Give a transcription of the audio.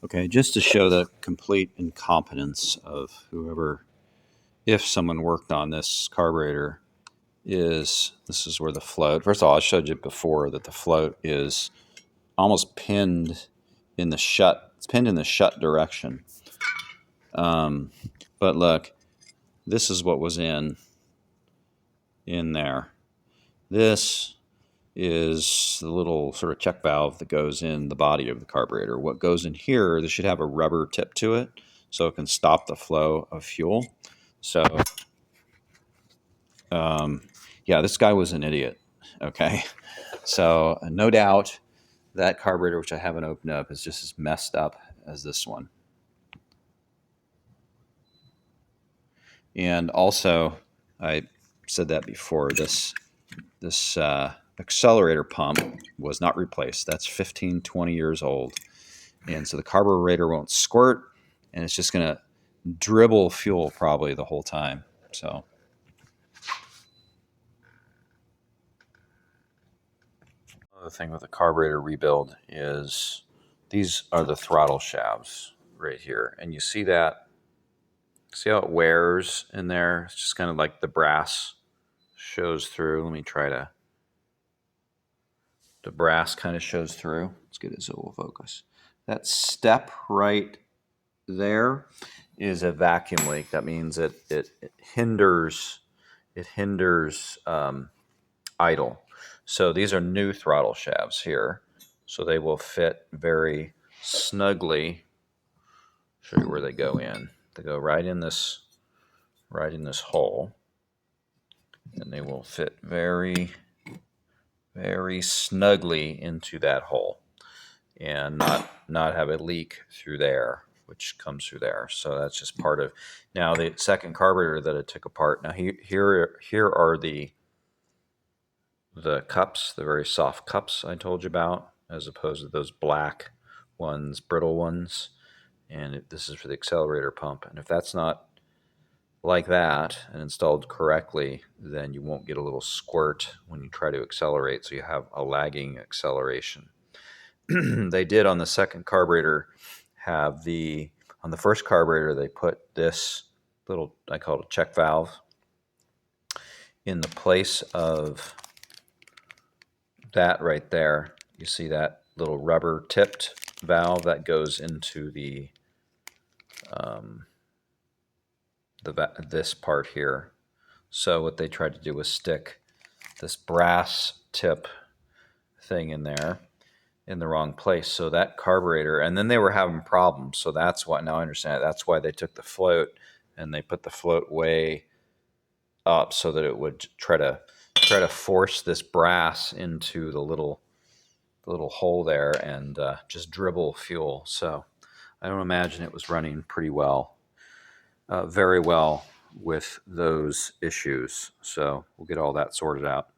Okay, just to show the complete incompetence of whoever, if someone worked on this carburetor, this is where the float. First of all, I showed you before that the float is almost pinned in the shut. It's pinned in the shut direction. But look, this is what was in there. This is the little sort of check valve that goes in the body of the carburetor. What goes in here, this should have a rubber tip to it so it can stop the flow of fuel. So, yeah, this guy was an idiot. Okay. So, no doubt that carburetor, which I haven't opened up, is just as messed up as this one. And also, I said that before, this accelerator pump was not replaced. That's 15, 20 years old. And so the carburetor won't squirt, and it's just going to dribble fuel probably the whole time. So another thing with the carburetor rebuild is these are the throttle shafts right here. And you see that, see how it wears in there? It's just kind of like the brass shows through. Let me try to, the brass kind of shows through. Let's get it so it will focus. That step right there is a vacuum leak. That means it hinders idle. So these are new throttle shafts here, so they will fit very snugly. Show you where they go in. They go right in this hole, and they will fit very snugly into that hole, and not have a leak through there, which comes through there. So that's just part of. Now the second carburetor that I took apart. Now here are the cups, the very soft cups I told you about, as opposed to those black ones, brittle ones. And this is for the accelerator pump. And if that's not like that and installed correctly, then you won't get a little squirt when you try to accelerate, so you have a lagging acceleration. They did on the second carburetor have on the first carburetor, they put this little, I call it a check valve, in the place of that right there. You see that little rubber tipped valve that goes into this part here. So what they tried to do was stick this brass tip thing in there in the wrong place. So that carburetor, and then they were having problems. So that's why, now I understand it. That's why they took the float and they put the float way up so that it would try to force this brass into the little hole there and just dribble fuel. So I don't imagine it was running pretty well, very well with those issues. So we'll get all that sorted out.